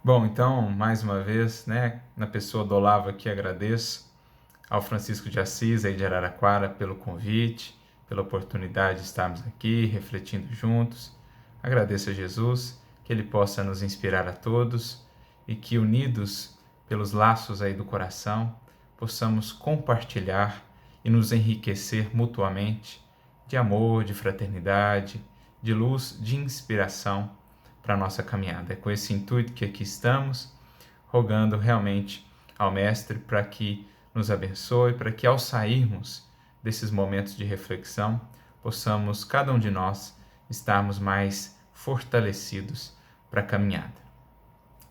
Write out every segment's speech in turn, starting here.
Bom, então, mais uma vez, né, na pessoa do Olavo aqui, agradeço ao Francisco de Assis, aí de Araraquara, pelo convite, pela oportunidade de estarmos aqui, refletindo juntos. Agradeço a Jesus, que Ele possa nos inspirar a todos e que, unidos pelos laços aí do coração, possamos compartilhar e nos enriquecer mutuamente de amor, de fraternidade, de luz, de inspiração para a nossa caminhada. É com esse intuito que aqui estamos, rogando realmente ao Mestre para que nos abençoe, para que ao sairmos desses momentos de reflexão, possamos, cada um de nós, estarmos mais fortalecidos para a caminhada.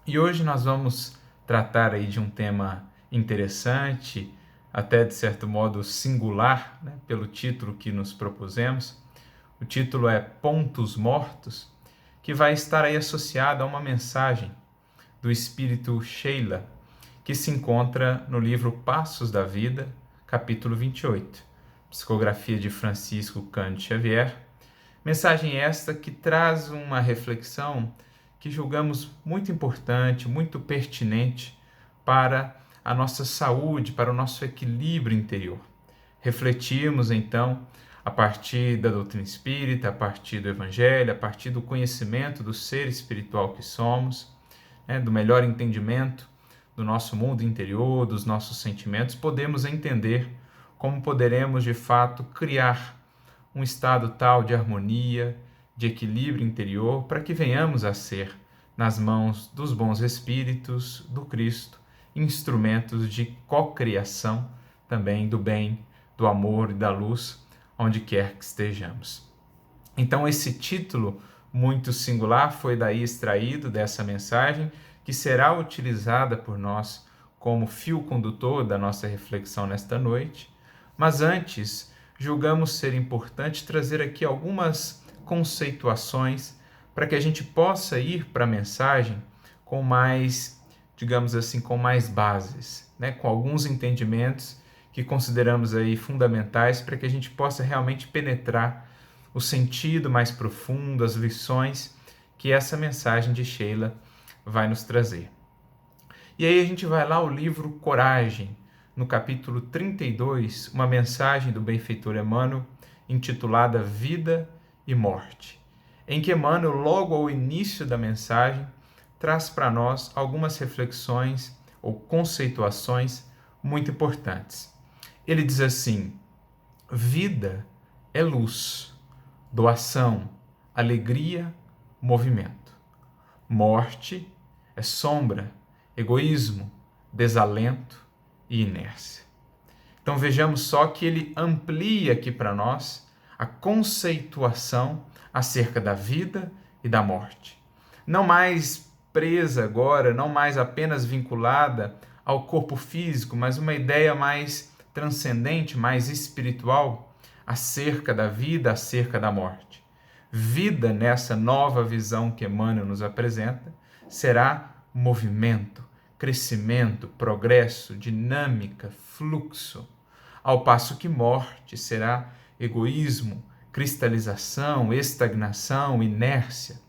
E hoje nós vamos tratar aí de um tema interessante, até de certo modo singular, né, pelo título que nos propusemos. O título é Pontos Mortos, que vai estar aí associado a uma mensagem do espírito Sheila, que se encontra no livro Passos da Vida, capítulo 28, psicografia de Francisco Cândido Xavier. Mensagem esta que traz uma reflexão que julgamos muito importante, muito pertinente para a nossa saúde, para o nosso equilíbrio interior. Refletirmos, então, a partir da doutrina espírita, a partir do Evangelho, a partir do conhecimento do ser espiritual que somos, né, do melhor entendimento do nosso mundo interior, dos nossos sentimentos, podemos entender como poderemos, de fato, criar um estado tal de harmonia, de equilíbrio interior, para que venhamos a ser, nas mãos dos bons espíritos, do Cristo, instrumentos de cocriação também do bem, do amor e da luz, onde quer que estejamos. Então, esse título muito singular foi daí extraído dessa mensagem, que será utilizada por nós como fio condutor da nossa reflexão nesta noite. Mas antes, julgamos ser importante trazer aqui algumas conceituações para que a gente possa ir para a mensagem com mais, digamos assim, com mais bases, né? Com alguns entendimentos que consideramos aí fundamentais para que a gente possa realmente penetrar o sentido mais profundo, as lições que essa mensagem de Sheila vai nos trazer. E aí a gente vai lá ao livro Coragem, no capítulo 32, uma mensagem do benfeitor Emmanuel, intitulada Vida e Morte, em que Emmanuel, logo ao início da mensagem, traz para nós algumas reflexões ou conceituações muito importantes. Ele diz assim: vida é luz, doação, alegria, movimento. Morte é sombra, egoísmo, desalento e inércia. Então vejamos só que ele amplia aqui para nós a conceituação acerca da vida e da morte. Não mais presa agora, não mais apenas vinculada ao corpo físico, mas uma ideia mais transcendente, mais espiritual acerca da vida, acerca da morte. Vida, nessa nova visão que Emmanuel nos apresenta, será movimento, crescimento, progresso, dinâmica, fluxo. Ao passo que morte será egoísmo, cristalização, estagnação, inércia.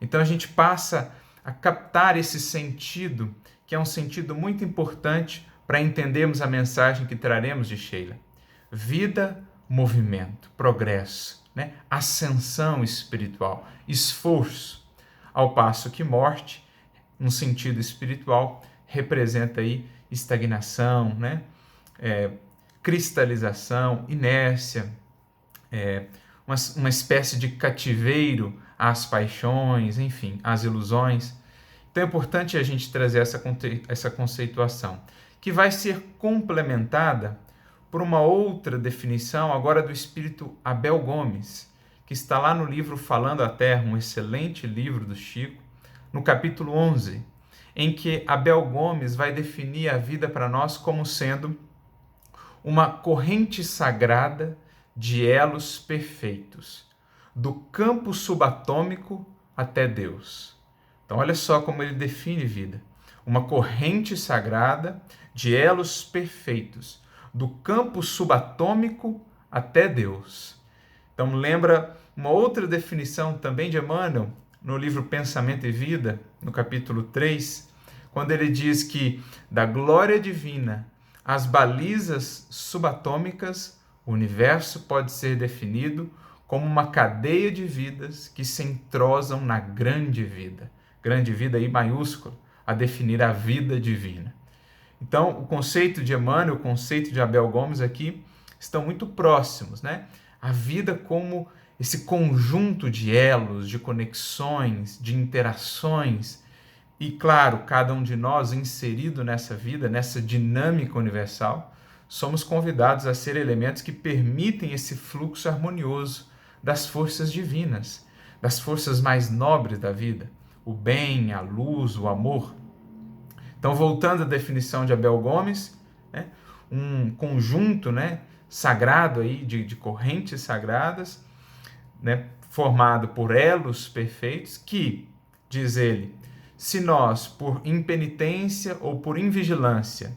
Então a gente passa a captar esse sentido, que é um sentido muito importante para entendermos a mensagem que traremos de Sheila. Vida, movimento, progresso, né? Ascensão espiritual, esforço. Ao passo que morte, no sentido espiritual, representa aí estagnação, né? Cristalização, inércia, uma espécie de cativeiro às paixões, enfim, às ilusões. Então é importante a gente trazer essa conceituação, que vai ser complementada por uma outra definição, agora do espírito Abel Gomes, que está lá no livro Falando a Terra, um excelente livro do Chico, no capítulo 11, em que Abel Gomes vai definir a vida para nós como sendo uma corrente sagrada de elos perfeitos, do campo subatômico até Deus. Então, olha só como ele define vida. Uma corrente sagrada de elos perfeitos, do campo subatômico até Deus. Então, lembra uma outra definição também de Emmanuel, no livro Pensamento e Vida, no capítulo 3, quando ele diz que da glória divina às balizas subatômicas, o universo pode ser definido como uma cadeia de vidas que se entrosam na grande vida aí maiúsculo, a definir a vida divina. Então, o conceito de Emmanuel, o conceito de Abel Gomes aqui estão muito próximos, né? A vida como esse conjunto de elos, de conexões, de interações. E, claro, cada um de nós inserido nessa vida, nessa dinâmica universal, somos convidados a ser elementos que permitem esse fluxo harmonioso das forças divinas, das forças mais nobres da vida, o bem, a luz, o amor. Então, voltando à definição de Abel Gomes, né, um conjunto, né, sagrado aí de correntes sagradas, né, formado por elos perfeitos que, diz ele, se nós, por impenitência ou por invigilância,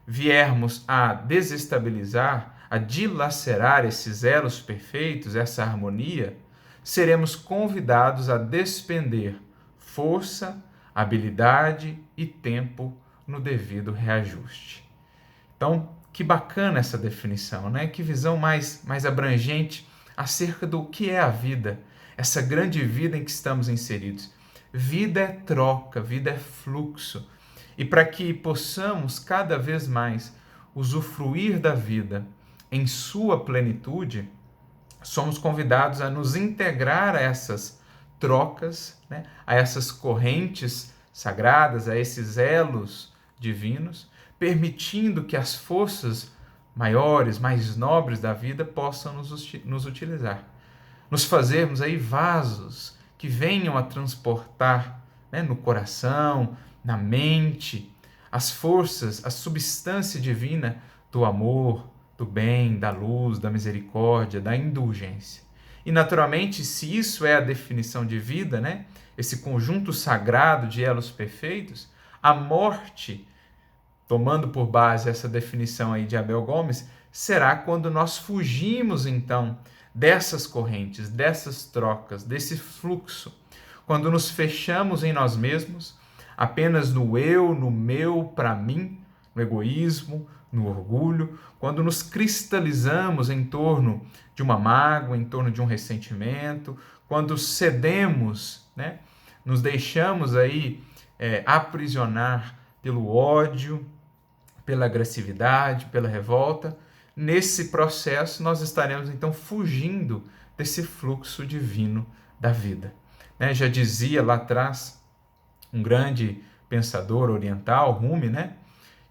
viermos a desestabilizar, a dilacerar esses elos perfeitos, essa harmonia, seremos convidados a despender força, habilidade e tempo no devido reajuste. Então, que bacana essa definição, né? Que visão mais abrangente acerca do que é a vida, essa grande vida em que estamos inseridos. Vida é troca, vida é fluxo. E para que possamos cada vez mais usufruir da vida em sua plenitude, somos convidados a nos integrar a essas trocas, né? A essas correntes sagradas, a esses elos divinos, permitindo que as forças maiores, mais nobres da vida possam nos utilizar. Nos fazermos aí vasos que venham a transportar, né, no coração, na mente, as forças, a substância divina do amor, do bem, da luz, da misericórdia, da indulgência. E, naturalmente, se isso é a definição de vida, né, esse conjunto sagrado de elos perfeitos, a morte, tomando por base essa definição aí de Abel Gomes, será quando nós fugimos, então, dessas correntes, dessas trocas, desse fluxo, quando nos fechamos em nós mesmos, apenas no eu, no meu, para mim, no egoísmo, no orgulho, quando nos cristalizamos em torno de uma mágoa, em torno de um ressentimento, quando cedemos, né, nos deixamos aí aprisionar pelo ódio, pela agressividade, pela revolta, nesse processo nós estaremos então fugindo desse fluxo divino da vida. Né? Já dizia lá atrás um grande pensador oriental, Rumi, né?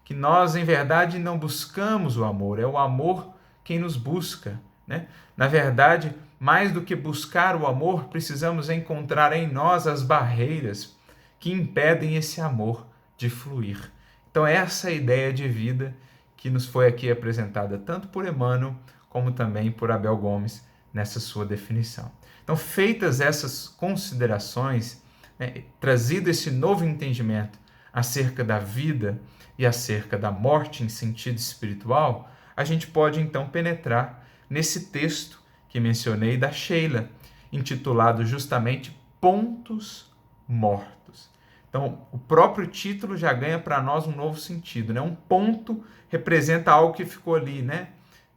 Que nós em verdade não buscamos o amor, é o amor quem nos busca. Né? Na verdade, mais do que buscar o amor, precisamos encontrar em nós as barreiras que impedem esse amor de fluir. Então, essa é a ideia de vida que nos foi aqui apresentada tanto por Emmanuel como também por Abel Gomes nessa sua definição. Então, feitas essas considerações, né, trazido esse novo entendimento acerca da vida e acerca da morte em sentido espiritual, a gente pode então penetrar nesse texto que mencionei da Sheila, intitulado justamente Pontos Mortos. Então, o próprio título já ganha para nós um novo sentido, né? Um ponto representa algo que ficou ali, né?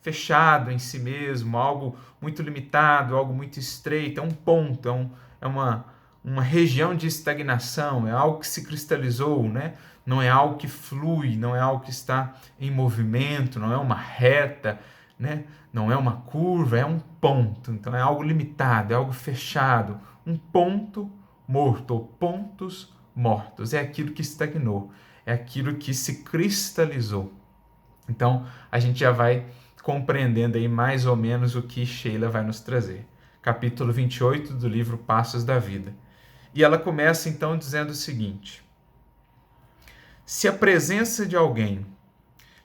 Fechado em si mesmo, algo muito limitado, algo muito estreito. É um ponto, é uma região de estagnação, é algo que se cristalizou, né? Não é algo que flui, não é algo que está em movimento, não é uma reta, né? Não é uma curva, é um ponto. Então, é algo limitado, é algo fechado. Um ponto morto, ou pontos mortos. É aquilo que estagnou, é aquilo que se cristalizou. Então, a gente já vai compreendendo aí mais ou menos o que Sheila vai nos trazer. Capítulo 28 do livro Passos da Vida. E ela começa então dizendo o seguinte: se a presença de alguém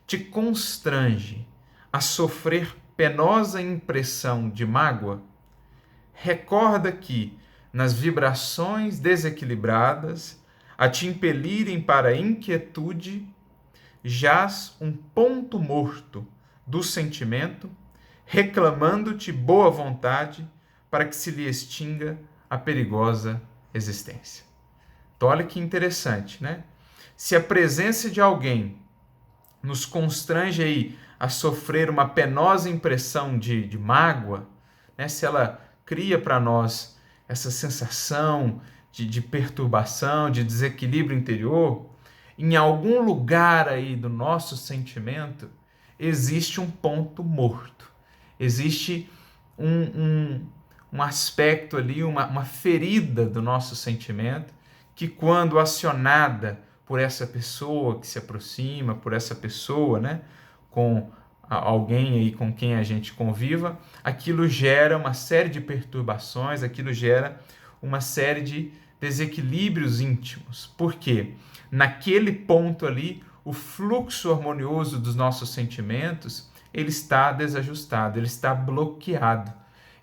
te constrange a sofrer penosa impressão de mágoa, recorda que, nas vibrações desequilibradas, a te impelirem para a inquietude, jaz um ponto morto do sentimento, reclamando-te boa vontade para que se lhe extinga a perigosa existência. Então, olha que interessante, né? Se a presença de alguém nos constrange aí a sofrer uma penosa impressão de mágoa, né? Se ela cria para nós essa sensação de perturbação, de desequilíbrio interior, em algum lugar aí do nosso sentimento existe um ponto morto, existe um aspecto ali, uma ferida do nosso sentimento que, quando acionada por essa pessoa que se aproxima, por essa pessoa, né, com alguém aí com quem a gente conviva, aquilo gera uma série de perturbações, aquilo gera uma série de desequilíbrios íntimos. Por quê? Naquele ponto ali, o fluxo harmonioso dos nossos sentimentos, ele está desajustado, ele está bloqueado.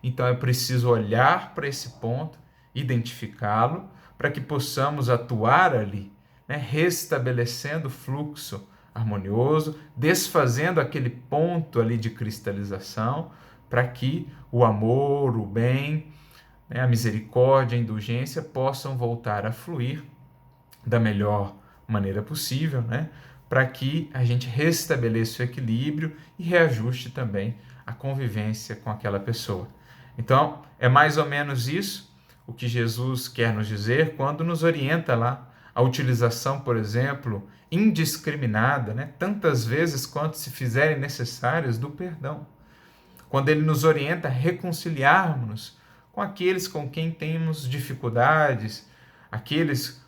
Então é preciso olhar para esse ponto, identificá-lo, para que possamos atuar ali, né, restabelecendo o fluxo harmonioso, desfazendo aquele ponto ali de cristalização, para que o amor, o bem, né, a misericórdia, a indulgência possam voltar a fluir da melhor maneira possível, né, para que a gente restabeleça o equilíbrio e reajuste também a convivência com aquela pessoa. Então, é mais ou menos isso o que Jesus quer nos dizer quando nos orienta lá a utilização, por exemplo, indiscriminada, né, tantas vezes quanto se fizerem necessárias, do perdão. Quando ele nos orienta a reconciliarmos com aqueles com quem temos dificuldades, aqueles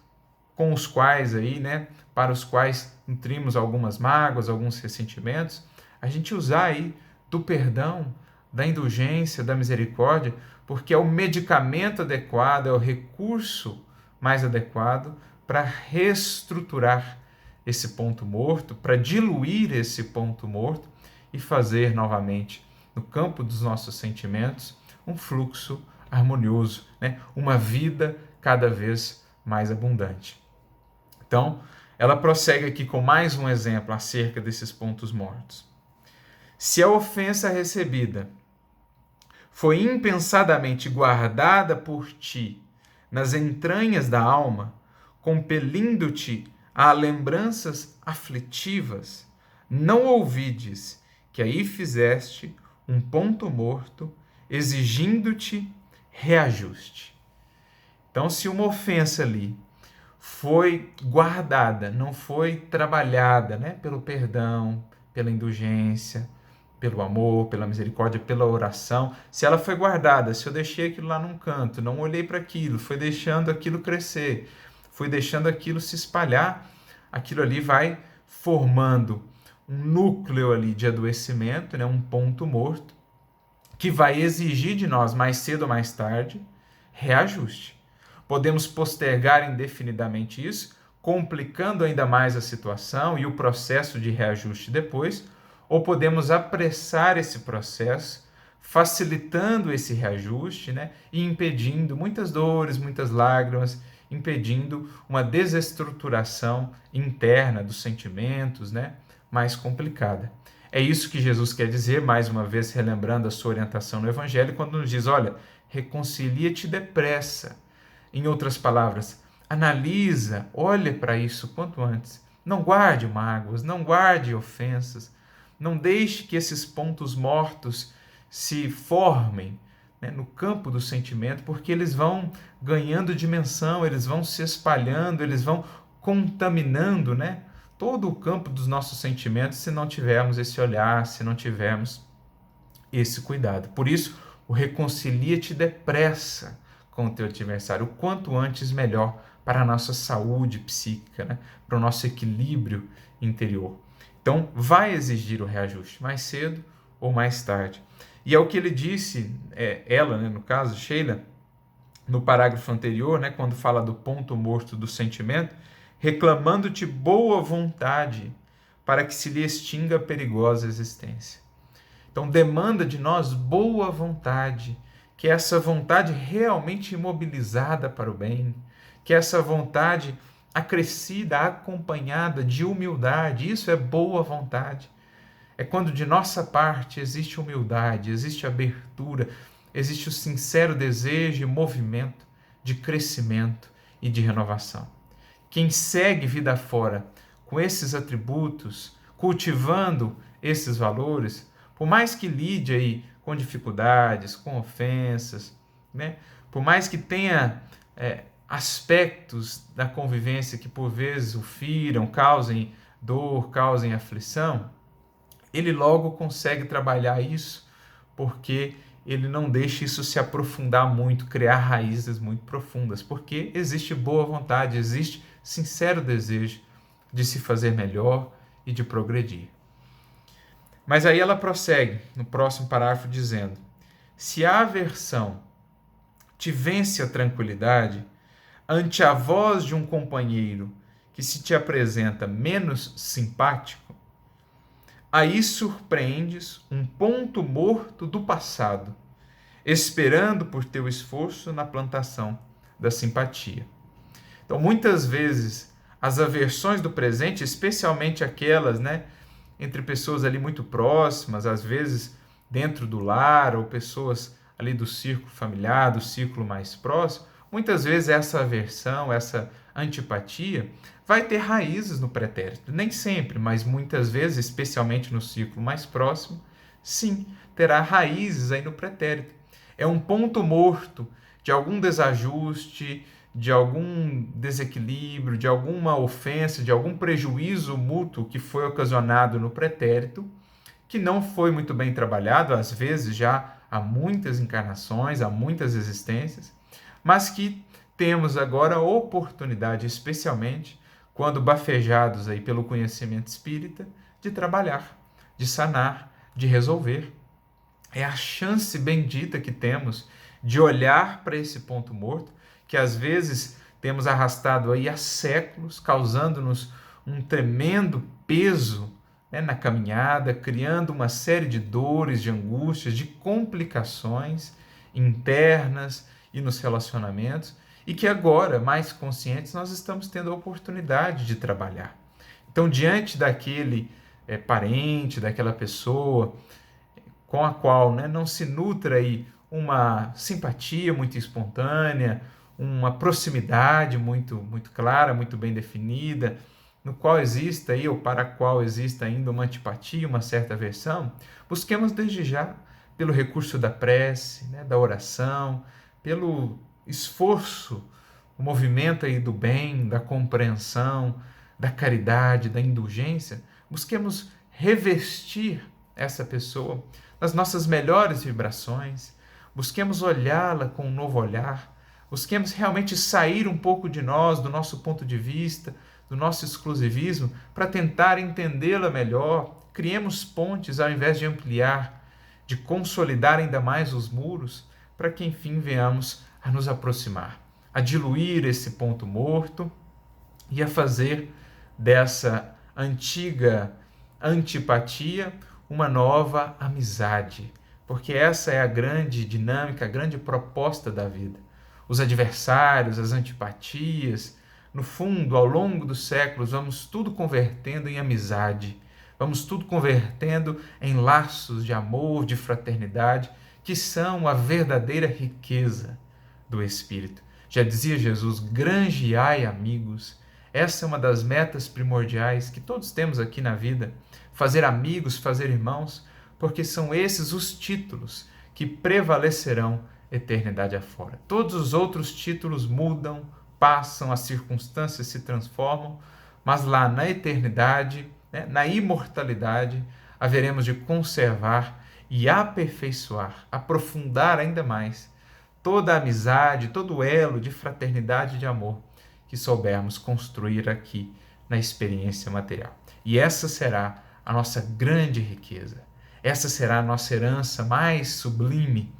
com os quais aí, né, para os quais nutrimos algumas mágoas, alguns ressentimentos, a gente usar aí do perdão, da indulgência, da misericórdia, porque é o medicamento adequado, é o recurso mais adequado para reestruturar esse ponto morto, para diluir esse ponto morto e fazer novamente, no campo dos nossos sentimentos, um fluxo harmonioso, né? Uma vida cada vez mais abundante. Então, ela prossegue aqui com mais um exemplo acerca desses pontos mortos. Se a ofensa recebida foi impensadamente guardada por ti nas entranhas da alma, compelindo-te a lembranças aflitivas, não ouvides que aí fizeste um ponto morto, exigindo-te reajuste. Então, se uma ofensa ali foi guardada, não foi trabalhada, né, pelo perdão, pela indulgência, pelo amor, pela misericórdia, pela oração, se ela foi guardada, se eu deixei aquilo lá num canto, não olhei para aquilo, fui deixando aquilo crescer, fui deixando aquilo se espalhar, aquilo ali vai formando um núcleo ali de adoecimento, né, um ponto morto, que vai exigir de nós, mais cedo ou mais tarde, reajuste. Podemos postergar indefinidamente isso, complicando ainda mais a situação e o processo de reajuste depois, ou podemos apressar esse processo, facilitando esse reajuste, né, e impedindo muitas dores, muitas lágrimas, impedindo uma desestruturação interna dos sentimentos, né, mais complicada. É isso que Jesus quer dizer, mais uma vez relembrando a sua orientação no Evangelho, quando nos diz, olha, reconcilia-te depressa. Em outras palavras, analisa, olha para isso quanto antes. Não guarde mágoas, não guarde ofensas, não deixe que esses pontos mortos se formem, né, no campo do sentimento, porque eles vão ganhando dimensão, eles vão se espalhando, eles vão contaminando, né, todo o campo dos nossos sentimentos se não tivermos esse olhar, se não tivermos esse cuidado. Por isso, o reconcilia-te depressa com o teu adversário, o quanto antes melhor para a nossa saúde psíquica, né, para o nosso equilíbrio interior. Então, vai exigir o reajuste, mais cedo ou mais tarde. E é o que ele disse, ela, né, no caso, Sheila, no parágrafo anterior, né, quando fala do ponto morto do sentimento, reclamando-te boa vontade para que se lhe extinga a perigosa existência. Então, demanda de nós boa vontade, que essa vontade realmente imobilizada para o bem, que essa vontade acrescida, acompanhada de humildade, isso é boa vontade. É quando de nossa parte existe humildade, existe abertura, existe o sincero desejo e movimento de crescimento e de renovação. Quem segue vida fora com esses atributos, cultivando esses valores, por mais que lide aí com dificuldades, com ofensas, né? Por mais que tenha aspectos da convivência que por vezes o firam, causem dor, causem aflição, ele logo consegue trabalhar isso, porque ele não deixa isso se aprofundar muito, criar raízes muito profundas, porque existe boa vontade, existe sincero desejo de se fazer melhor e de progredir. Mas aí ela prossegue no próximo parágrafo dizendo: se a aversão te vence a tranquilidade, ante a voz de um companheiro que se te apresenta menos simpático, aí surpreendes um ponto morto do passado, esperando por teu esforço na plantação da simpatia. Então, muitas vezes, as aversões do presente, especialmente aquelas, entre pessoas ali muito próximas, às vezes dentro do lar, ou pessoas ali do círculo familiar, do círculo mais próximo, muitas vezes essa aversão, essa antipatia, vai ter raízes no pretérito. Nem sempre, mas muitas vezes, especialmente no círculo mais próximo, sim, terá raízes aí no pretérito. É um ponto morto de algum desajuste, de algum desequilíbrio, de alguma ofensa, de algum prejuízo mútuo que foi ocasionado no pretérito, que não foi muito bem trabalhado, às vezes já há muitas encarnações, há muitas existências, mas que temos agora a oportunidade, especialmente quando bafejados aí pelo conhecimento espírita, de trabalhar, de sanar, de resolver. É a chance bendita que temos de olhar para esse ponto morto, que às vezes temos arrastado aí há séculos, causando-nos um tremendo peso na caminhada, criando uma série de dores, de angústias, de complicações internas e nos relacionamentos, e que agora, mais conscientes, nós estamos tendo a oportunidade de trabalhar. Então, diante daquele parente, daquela pessoa com a qual não se nutra aí uma simpatia muito espontânea, uma proximidade muito clara, muito bem definida, no qual exista aí, ou para a qual exista ainda uma antipatia, uma certa aversão, busquemos desde já, pelo recurso da prece, da oração, pelo esforço, o movimento aí do bem, da compreensão, da caridade, da indulgência, busquemos revestir essa pessoa nas nossas melhores vibrações, busquemos olhá-la com um novo olhar, busquemos realmente sair um pouco de nós, do nosso ponto de vista, do nosso exclusivismo, para tentar entendê-la melhor. Criemos pontes ao invés de ampliar, de consolidar ainda mais os muros, para que enfim venhamos a nos aproximar, a diluir esse ponto morto e a fazer dessa antiga antipatia uma nova amizade, porque essa é a grande dinâmica, a grande proposta da vida. Os adversários, as antipatias, no fundo, ao longo dos séculos, vamos tudo convertendo em amizade, vamos tudo convertendo em laços de amor, de fraternidade, que são a verdadeira riqueza do Espírito. Já dizia Jesus: granjeai amigos. Essa é uma das metas primordiais que todos temos aqui na vida, fazer amigos, fazer irmãos, porque são esses os títulos que prevalecerão eternidade afora. Todos os outros títulos mudam, passam, as circunstâncias se transformam, mas lá na eternidade, na imortalidade, haveremos de conservar e aperfeiçoar, aprofundar ainda mais toda a amizade, todo o elo de fraternidade e de amor que soubermos construir aqui na experiência material. E essa será a nossa grande riqueza. Essa será a nossa herança mais sublime,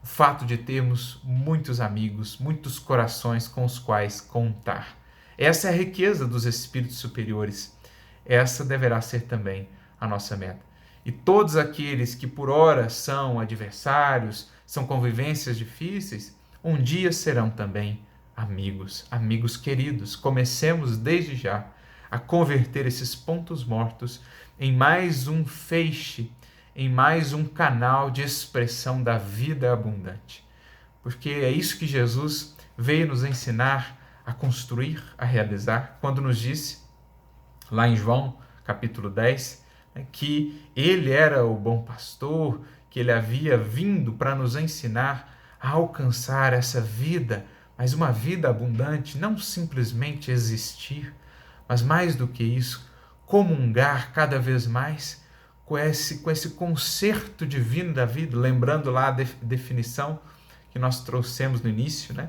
o fato de termos muitos amigos, muitos corações com os quais contar. Essa é a riqueza dos espíritos superiores. Essa deverá ser também a nossa meta. E todos aqueles que por ora são adversários, são convivências difíceis, um dia serão também amigos, amigos queridos. Comecemos desde já a converter esses pontos mortos em mais um feixe, em mais um canal de expressão da vida abundante. Porque é isso que Jesus veio nos ensinar a construir, a realizar, quando nos disse, lá em João, capítulo 10, que ele era o bom pastor, que ele havia vindo para nos ensinar a alcançar essa vida, mas uma vida abundante, não simplesmente existir, mas mais do que isso, comungar cada vez mais com esse concerto divino da vida, lembrando lá a definição que nós trouxemos no início, né?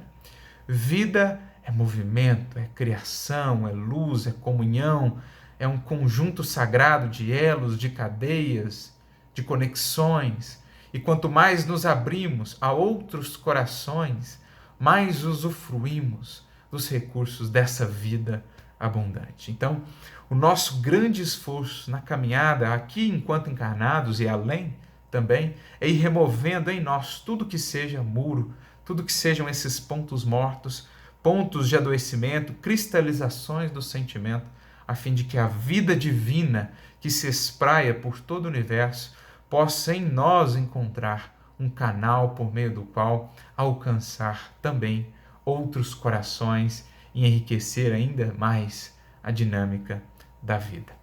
Vida é movimento, é criação, é luz, é comunhão, é um conjunto sagrado de elos, de cadeias, de conexões. E quanto mais nos abrimos a outros corações, mais usufruímos dos recursos dessa vida abundante. Então, o nosso grande esforço na caminhada aqui enquanto encarnados e além também é ir removendo em nós tudo que seja muro, tudo que sejam esses pontos mortos, pontos de adoecimento, cristalizações do sentimento, a fim de que a vida divina que se espraia por todo o universo possa em nós encontrar um canal por meio do qual alcançar também outros corações e enriquecer ainda mais a dinâmica da vida.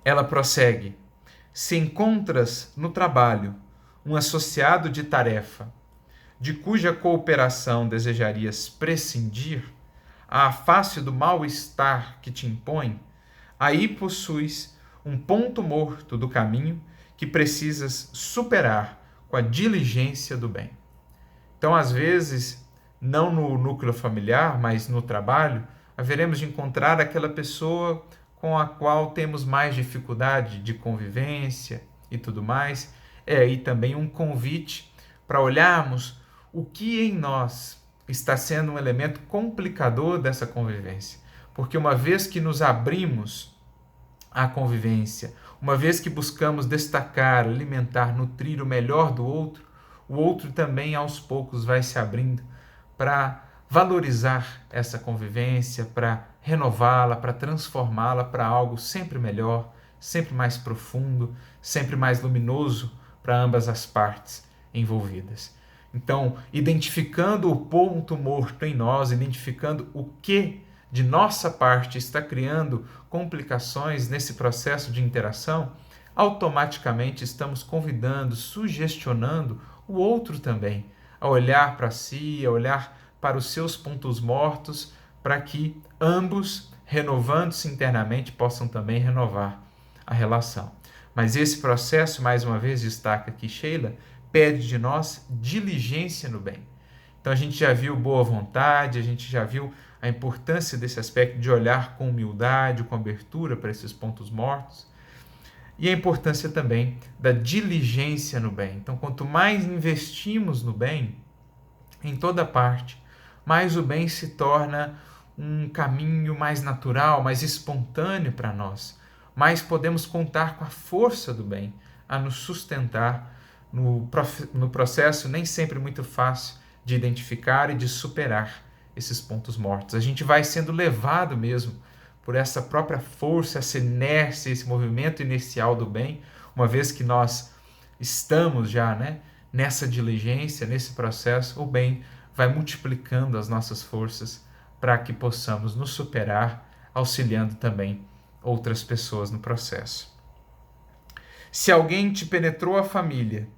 Ela prossegue: se encontras no trabalho um associado de tarefa de cuja cooperação desejarias prescindir, à face do mal-estar que te impõe, aí possuis um ponto morto do caminho que precisas superar com a diligência do bem. Então, às vezes, não no núcleo familiar, mas no trabalho, haveremos de encontrar aquela pessoa com a qual temos mais dificuldade de convivência e tudo mais. É aí também um convite para olharmos o que em nós está sendo um elemento complicador dessa convivência. Porque uma vez que nos abrimos à convivência, uma vez que buscamos destacar, alimentar, nutrir o melhor do outro, o outro também aos poucos vai se abrindo para valorizar essa convivência, para renová-la, para transformá-la para algo sempre melhor, sempre mais profundo, sempre mais luminoso para ambas as partes envolvidas. Então, identificando o ponto morto em nós, identificando o que de nossa parte está criando complicações nesse processo de interação, automaticamente estamos convidando, sugestionando o outro também a olhar para si, a olhar para os seus pontos mortos, para que ambos, renovando-se internamente, possam também renovar a relação. Mas esse processo, mais uma vez, destaca aqui Sheila, pede de nós diligência no bem. Então a gente já viu boa vontade, a gente já viu a importância desse aspecto de olhar com humildade, com abertura para esses pontos mortos, e a importância também da diligência no bem. Então, quanto mais investimos no bem, em toda parte, mais o bem se torna um caminho mais natural, mais espontâneo para nós. Mais podemos contar com a força do bem a nos sustentar no processo nem sempre muito fácil de identificar e de superar esses pontos mortos. A gente vai sendo levado mesmo por essa própria força, essa inércia, esse movimento inicial do bem, uma vez que nós estamos já nessa diligência, nesse processo, o bem vai multiplicando as nossas forças para que possamos nos superar, auxiliando também outras pessoas no processo. Se alguém te penetrou a família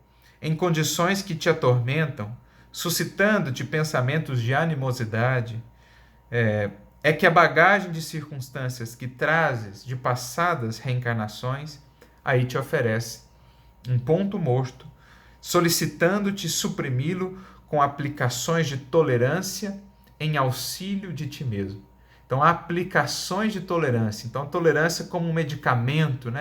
em condições que te atormentam, suscitando-te pensamentos de animosidade, é que a bagagem de circunstâncias que trazes de passadas reencarnações aí te oferece um ponto morto, solicitando-te suprimi-lo com aplicações de tolerância em auxílio de ti mesmo. Então, aplicações de tolerância. Então, a tolerância como um medicamento,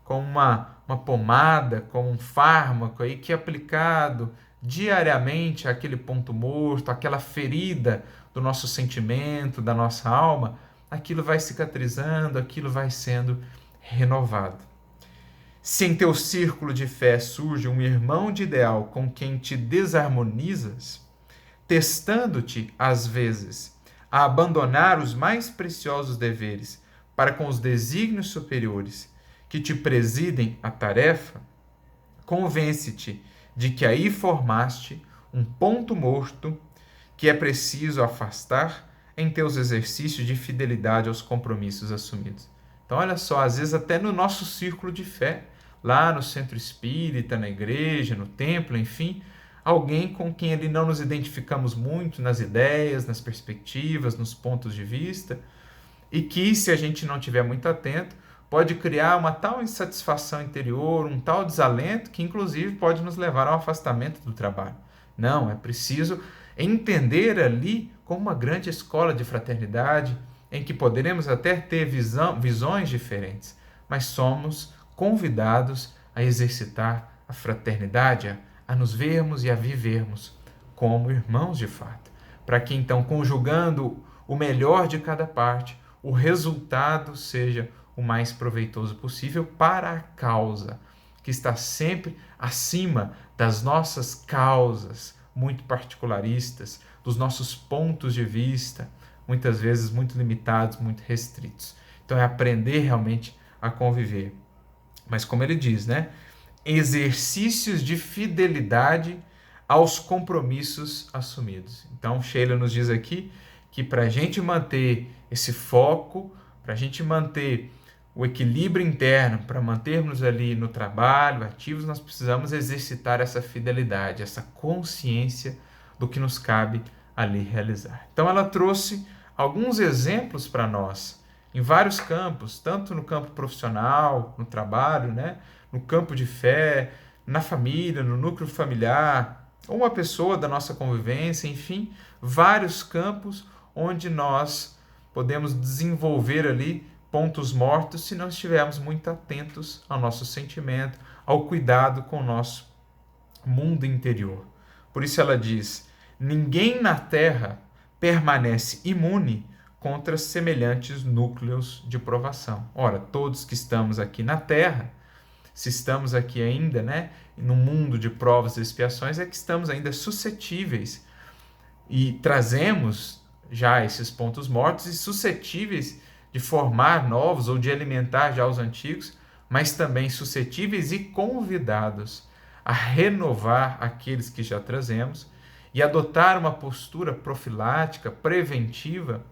como uma pomada, como um fármaco aí que é aplicado diariamente àquele ponto morto, àquela ferida do nosso sentimento, da nossa alma, aquilo vai cicatrizando, aquilo vai sendo renovado. Se em teu círculo de fé surge um irmão de ideal com quem te desarmonizas, testando-te, às vezes, a abandonar os mais preciosos deveres para com os desígnios superiores que te presidem a tarefa, convence-te de que aí formaste um ponto morto que é preciso afastar em teus exercícios de fidelidade aos compromissos assumidos. Então, olha só, às vezes até no nosso círculo de fé, lá no centro espírita, na igreja, no templo, enfim, alguém com quem ali não nos identificamos muito nas ideias, nas perspectivas, nos pontos de vista, e que, se a gente não estiver muito atento, pode criar uma tal insatisfação interior, um tal desalento, que inclusive pode nos levar ao afastamento do trabalho. Não, é preciso entender ali como uma grande escola de fraternidade, em que poderemos até ter visões diferentes, mas somos convidados a exercitar a fraternidade, a nos vermos e a vivermos como irmãos de fato, para que então, conjugando o melhor de cada parte, o resultado seja o mais proveitoso possível para a causa, que está sempre acima das nossas causas muito particularistas, dos nossos pontos de vista, muitas vezes muito limitados, muito restritos. Então é aprender realmente a conviver. Mas como ele diz, né? Exercícios de fidelidade aos compromissos assumidos. Então Sheila nos diz aqui que para a gente manter esse foco, para a gente manter o equilíbrio interno, para mantermos ali no trabalho, ativos, nós precisamos exercitar essa fidelidade, essa consciência do que nos cabe ali realizar. Então ela trouxe alguns exemplos para nós, em vários campos, tanto no campo profissional, no trabalho, né? No campo de fé, na família, no núcleo familiar, ou uma pessoa da nossa convivência, enfim, vários campos onde nós podemos desenvolver ali pontos mortos se não estivermos muito atentos ao nosso sentimento, ao cuidado com o nosso mundo interior. Por isso ela diz: ninguém na Terra permanece imune contra semelhantes núcleos de provação. Ora, todos que estamos aqui na Terra, se estamos aqui ainda, né, no mundo de provas e expiações, é que estamos ainda suscetíveis e trazemos já esses pontos mortos e suscetíveis de formar novos ou de alimentar já os antigos, mas também suscetíveis e convidados a renovar aqueles que já trazemos e adotar uma postura profilática, preventiva,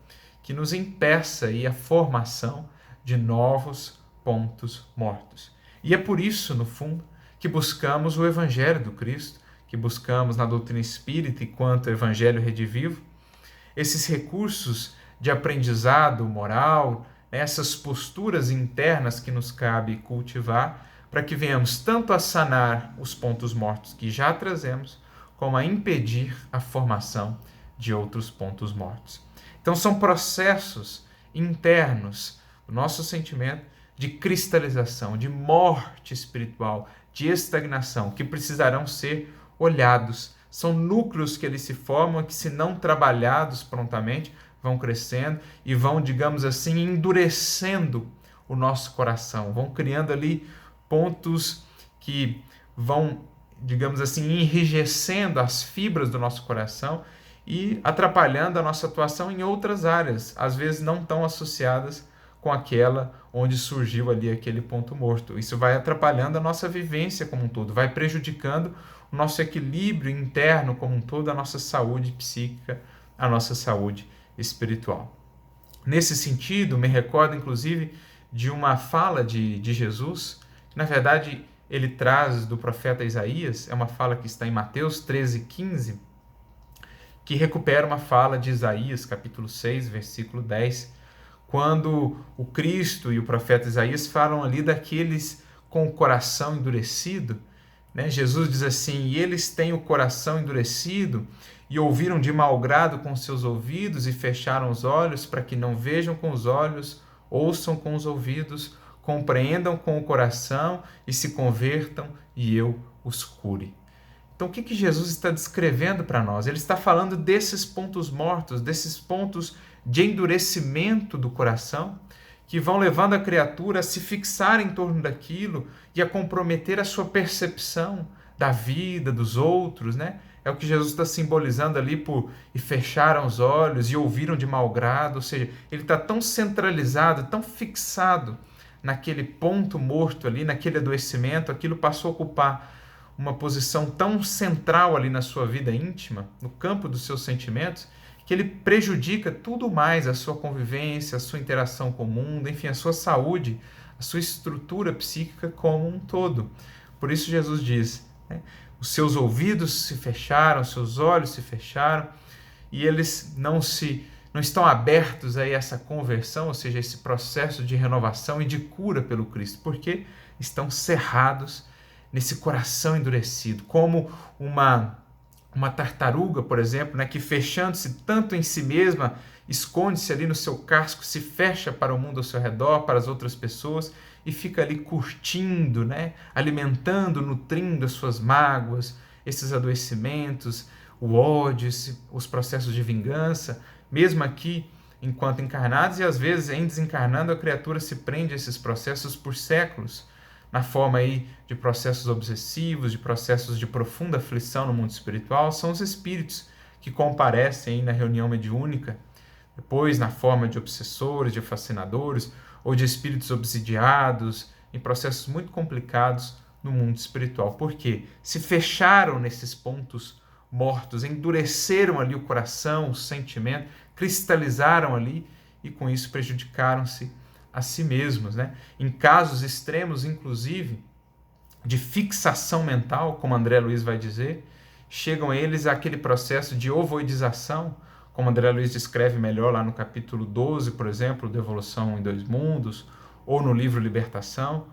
que nos impeça aí a formação de novos pontos mortos. E é por isso, no fundo, que buscamos o Evangelho do Cristo, que buscamos na doutrina espírita e quanto Evangelho redivivo, esses recursos de aprendizado moral, essas posturas internas que nos cabe cultivar, para que venhamos tanto a sanar os pontos mortos que já trazemos, como a impedir a formação de outros pontos mortos. Então são processos internos do nosso sentimento de cristalização, de morte espiritual, de estagnação, que precisarão ser olhados. São núcleos que eles se formam, que se não trabalhados prontamente, vão crescendo e vão, digamos assim, endurecendo o nosso coração, vão criando ali pontos que vão, digamos assim, enrijecendo as fibras do nosso coração e atrapalhando a nossa atuação em outras áreas, às vezes não tão associadas com aquela onde surgiu ali aquele ponto morto. Isso vai atrapalhando a nossa vivência como um todo, vai prejudicando o nosso equilíbrio interno como um todo, a nossa saúde psíquica, a nossa saúde espiritual. Nesse sentido, me recordo inclusive de uma fala de Jesus, que na verdade ele traz do profeta Isaías, é uma fala que está em Mateus 13:15, que recupera uma fala de Isaías, capítulo 6, versículo 10, quando o Cristo e o profeta Isaías falam ali daqueles com o coração endurecido, né? Jesus diz assim: e eles têm o coração endurecido e ouviram de mau grado com seus ouvidos e fecharam os olhos para que não vejam com os olhos, ouçam com os ouvidos, compreendam com o coração e se convertam e eu os cure. Então, o que Jesus está descrevendo para nós? Ele está falando desses pontos mortos, desses pontos de endurecimento do coração, que vão levando a criatura a se fixar em torno daquilo e a comprometer a sua percepção da vida, dos outros, né? É o que Jesus está simbolizando ali por e fecharam os olhos e ouviram de mau grado, ou seja, ele está tão centralizado, tão fixado naquele ponto morto ali, naquele adoecimento, aquilo passou a ocupar uma posição tão central ali na sua vida íntima, no campo dos seus sentimentos, que ele prejudica tudo mais, a sua convivência, a sua interação com o mundo, enfim, a sua saúde, a sua estrutura psíquica como um todo. Por isso Jesus diz, né, os seus ouvidos se fecharam, os seus olhos se fecharam, e eles não estão abertos a essa conversão, ou seja, esse processo de renovação e de cura pelo Cristo, porque estão cerrados nesse coração endurecido, como uma tartaruga, por exemplo, né, que fechando-se tanto em si mesma, esconde-se ali no seu casco, se fecha para o mundo ao seu redor, para as outras pessoas, e fica ali curtindo, né, alimentando, nutrindo as suas mágoas, esses adoecimentos, o ódio, os processos de vingança, mesmo aqui enquanto encarnados, e às vezes em desencarnando a criatura se prende a esses processos por séculos, na forma aí de processos obsessivos, de processos de profunda aflição no mundo espiritual. São os espíritos que comparecem aí na reunião mediúnica, depois na forma de obsessores, de fascinadores, ou de espíritos obsidiados, em processos muito complicados no mundo espiritual. Por quê? Se fecharam nesses pontos mortos, endureceram ali o coração, o sentimento, cristalizaram ali e com isso prejudicaram-se a si mesmos, né? Em casos extremos, inclusive, de fixação mental, como André Luiz vai dizer, chegam eles àquele processo de ovoidização, como André Luiz descreve melhor lá no capítulo 12, por exemplo, de Evolução em Dois Mundos, ou no livro Libertação.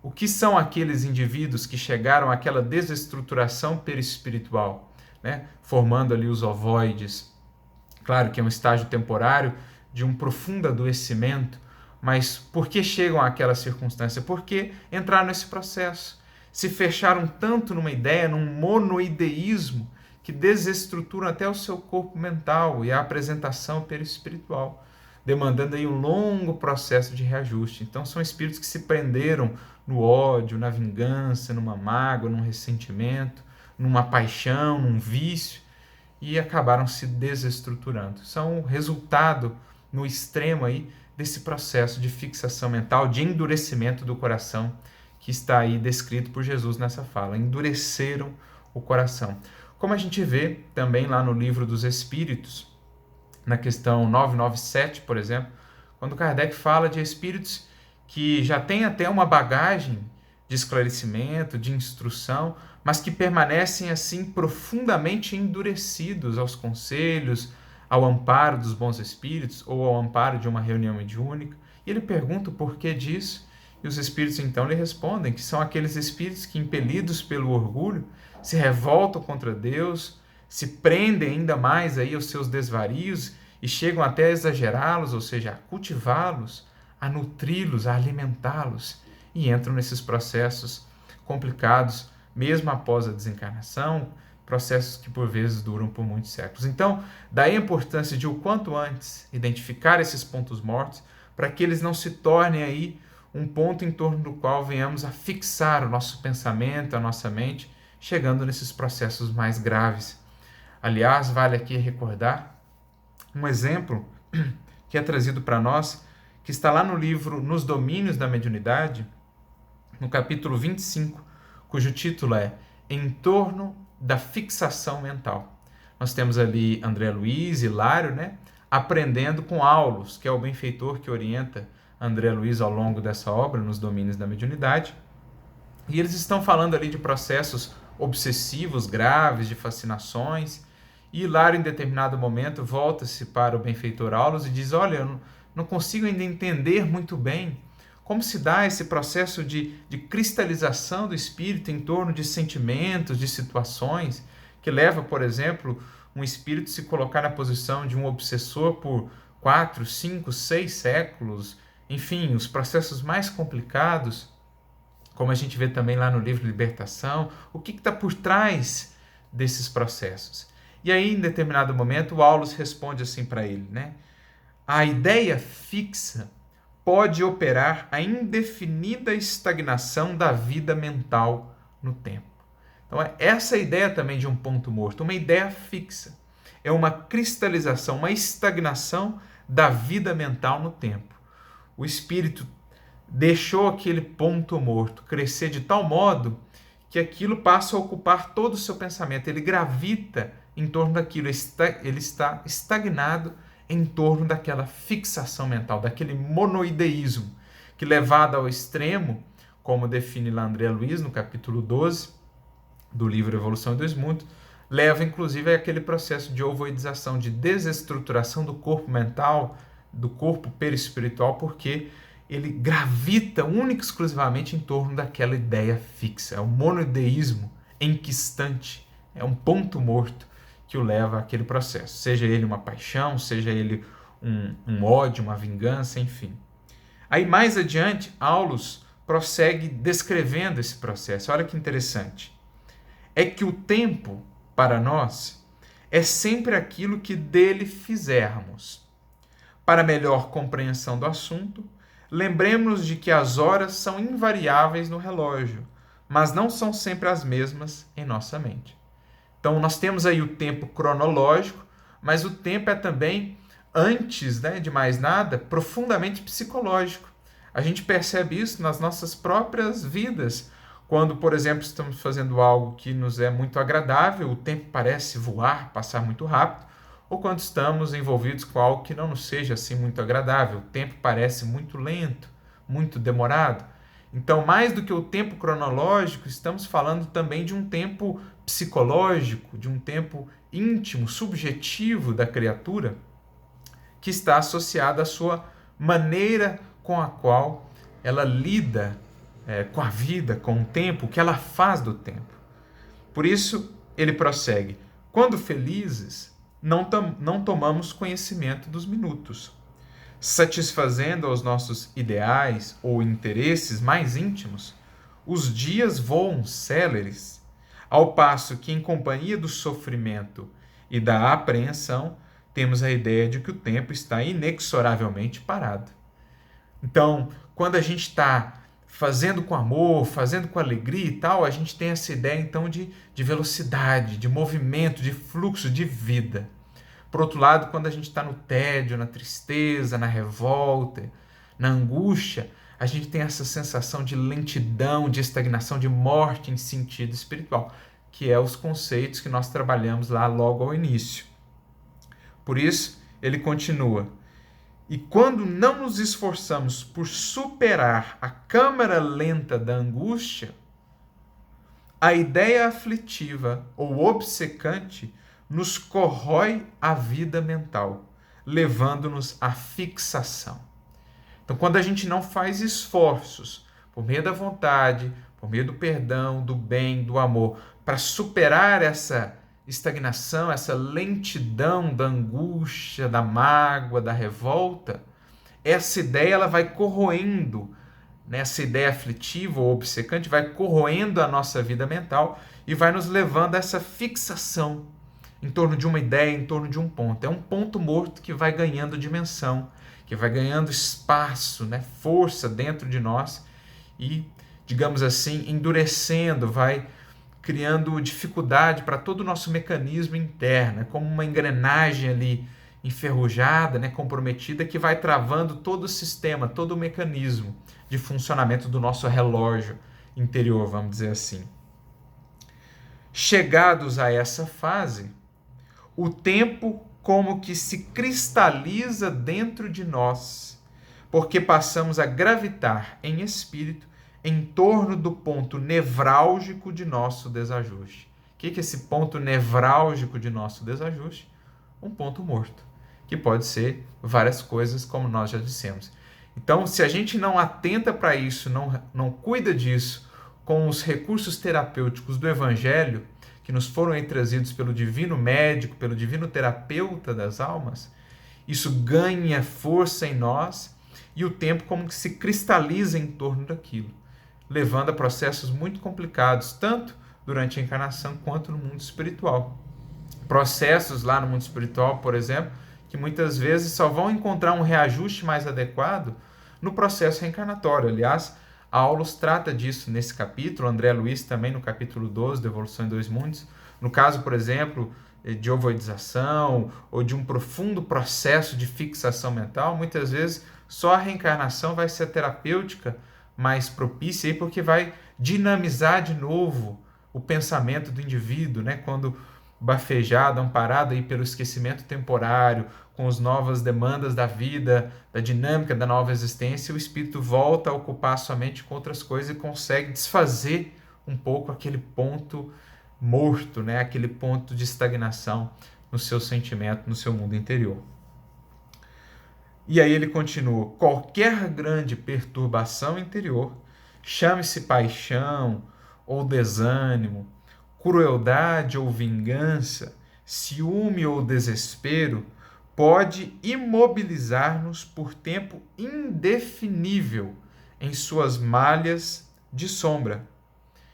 O que são aqueles indivíduos que chegaram àquela desestruturação perispiritual, né? Formando ali os ovoides? Claro que é um estágio temporário de um profundo adoecimento, mas por que chegam àquela circunstância? Porque entraram nesse processo, se fecharam tanto numa ideia, num monoideísmo, que desestruturam até o seu corpo mental e a apresentação perispiritual, demandando aí um longo processo de reajuste. Então são espíritos que se prenderam no ódio, na vingança, numa mágoa, num ressentimento, numa paixão, num vício, e acabaram se desestruturando. São o resultado, no extremo aí, desse processo de fixação mental, de endurecimento do coração, que está aí descrito por Jesus nessa fala. Endureceram o coração. Como a gente vê também lá no Livro dos Espíritos, na questão 997, por exemplo, quando Kardec fala de espíritos que já têm até uma bagagem de esclarecimento, de instrução, mas que permanecem assim profundamente endurecidos aos conselhos, ao amparo dos bons espíritos ou ao amparo de uma reunião mediúnica. E ele pergunta o porquê disso, e os espíritos então lhe respondem que são aqueles espíritos que, impelidos pelo orgulho, se revoltam contra Deus, se prendem ainda mais aí aos seus desvarios e chegam até a exagerá-los, ou seja, a cultivá-los, a nutri-los, a alimentá-los, e entram nesses processos complicados, mesmo após a desencarnação, processos que por vezes duram por muitos séculos. Então, daí a importância de o quanto antes identificar esses pontos mortos, para que eles não se tornem aí um ponto em torno do qual venhamos a fixar o nosso pensamento, a nossa mente, chegando nesses processos mais graves. Aliás, vale aqui recordar um exemplo que é trazido para nós, que está lá no livro Nos Domínios da Mediunidade, no capítulo 25, cujo título é Em Torno da Fixação Mental. Nós temos ali André Luiz e Hilário, né, aprendendo com Aulus, que é o benfeitor que orienta André Luiz ao longo dessa obra, Nos Domínios da Mediunidade. E eles estão falando ali de processos obsessivos, graves, de fascinações. E Hilário, em determinado momento, volta-se para o benfeitor Aulus e diz: olha, eu não consigo ainda entender muito bem como se dá esse processo de cristalização do espírito em torno de sentimentos, de situações, que leva, por exemplo, um espírito a se colocar na posição de um obsessor por 4, 5, 6 séculos, enfim, os processos mais complicados, como a gente vê também lá no livro Libertação, o que está por trás desses processos. E aí, em determinado momento, o Aulus responde assim para ele, né? A ideia fixa pode operar a indefinida estagnação da vida mental no tempo. Então, essa é a ideia também de um ponto morto, uma ideia fixa. É uma cristalização, uma estagnação da vida mental no tempo. O espírito deixou aquele ponto morto crescer de tal modo que aquilo passa a ocupar todo o seu pensamento. Ele gravita em torno daquilo, ele está estagnado em torno daquela fixação mental, daquele monoideísmo, que levado ao extremo, como define lá André Luiz no capítulo 12 do livro Evolução e dos Mundos, leva inclusive àquele processo de ovoidização, de desestruturação do corpo mental, do corpo perispiritual, porque ele gravita única e exclusivamente em torno daquela ideia fixa. É o monoideísmo enquistante, é um ponto morto que o leva àquele processo. Seja ele uma paixão, seja ele um ódio, uma vingança, enfim. Aí mais adiante, Aulus prossegue descrevendo esse processo. Olha que interessante. É que o tempo, para nós, é sempre aquilo que dele fizermos. Para melhor compreensão do assunto, lembremos de que as horas são invariáveis no relógio, mas não são sempre as mesmas em nossa mente. Então, nós temos aí o tempo cronológico, mas o tempo é também, antes, né, de mais nada, profundamente psicológico. A gente percebe isso nas nossas próprias vidas. Quando, por exemplo, estamos fazendo algo que nos é muito agradável, o tempo parece voar, passar muito rápido, ou quando estamos envolvidos com algo que não nos seja assim muito agradável, o tempo parece muito lento, muito demorado. Então, mais do que o tempo cronológico, estamos falando também de um tempo psicológico, de um tempo íntimo, subjetivo da criatura, que está associado à sua maneira com a qual ela lida com a vida, com o tempo, o que ela faz do tempo. Por isso, ele prossegue: quando felizes, não tomamos conhecimento dos minutos, satisfazendo aos nossos ideais ou interesses mais íntimos, os dias voam céleres, ao passo que, em companhia do sofrimento e da apreensão, temos a ideia de que o tempo está inexoravelmente parado. Então, quando a gente está fazendo com amor, fazendo com alegria e tal, a gente tem essa ideia então de velocidade, de movimento, de fluxo, de vida. Por outro lado, quando a gente está no tédio, na tristeza, na revolta, na angústia, a gente tem essa sensação de lentidão, de estagnação, de morte em sentido espiritual, que é os conceitos que nós trabalhamos lá logo ao início. Por isso, ele continua: e quando não nos esforçamos por superar a câmara lenta da angústia, a ideia aflitiva ou obcecante nos corrói a vida mental, levando-nos à fixação. Então, quando a gente não faz esforços por meio da vontade, por meio do perdão, do bem, do amor, para superar essa estagnação, essa lentidão da angústia, da mágoa, da revolta, essa ideia ela vai corroendo, né? Essa ideia aflitiva ou obcecante vai corroendo a nossa vida mental e vai nos levando a essa fixação em torno de uma ideia, em torno de um ponto. É um ponto morto que vai ganhando dimensão, que vai ganhando espaço, né? Força dentro de nós e, digamos assim, endurecendo, vai criando dificuldade para todo o nosso mecanismo interno, como uma engrenagem ali enferrujada, né, comprometida, que vai travando todo o sistema, todo o mecanismo de funcionamento do nosso relógio interior, vamos dizer assim. Chegados a essa fase, o tempo como que se cristaliza dentro de nós, porque passamos a gravitar em espírito em torno do ponto nevrálgico de nosso desajuste. O que é esse ponto nevrálgico de nosso desajuste? Um ponto morto, que pode ser várias coisas, como nós já dissemos. Então, se a gente não atenta para isso, não cuida disso com os recursos terapêuticos do Evangelho, que nos foram aí trazidos pelo divino médico, pelo divino terapeuta das almas, isso ganha força em nós e o tempo como que se cristaliza em torno daquilo, levando a processos muito complicados, tanto durante a encarnação quanto no mundo espiritual. Processos lá no mundo espiritual, por exemplo, que muitas vezes só vão encontrar um reajuste mais adequado no processo reencarnatório. Aliás, Aulus trata disso nesse capítulo, André Luiz também no capítulo 12, da Evolução em Dois Mundos. No caso, por exemplo, de ovoidização ou de um profundo processo de fixação mental, muitas vezes só a reencarnação vai ser terapêutica mais propícia, aí porque vai dinamizar de novo o pensamento do indivíduo, né? Quando bafejado, amparado aí pelo esquecimento temporário, com as novas demandas da vida, da dinâmica da nova existência, o espírito volta a ocupar sua mente com outras coisas e consegue desfazer um pouco aquele ponto morto, né? Aquele ponto de estagnação no seu sentimento, no seu mundo interior. E aí ele continua: qualquer grande perturbação interior, chame-se paixão ou desânimo, crueldade ou vingança, ciúme ou desespero, pode imobilizar-nos por tempo indefinível em suas malhas de sombra.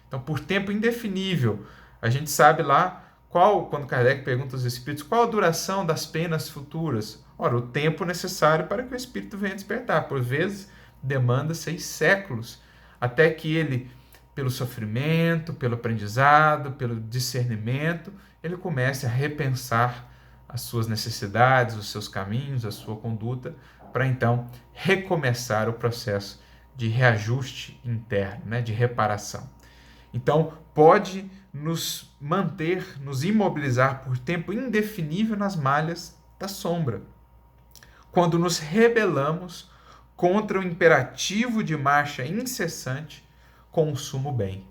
Então, por tempo indefinível, a gente sabe lá quando Kardec pergunta aos espíritos qual a duração das penas futuras. Ora, o tempo necessário para que o espírito venha despertar. Por vezes, demanda 6 séculos, até que ele, pelo sofrimento, pelo aprendizado, pelo discernimento, ele comece a repensar as suas necessidades, os seus caminhos, a sua conduta, para então recomeçar o processo de reajuste interno, né, de reparação. Então, pode nos manter, nos imobilizar por tempo indefinível nas malhas da sombra. Quando nos rebelamos contra o imperativo de marcha incessante com o sumo bem.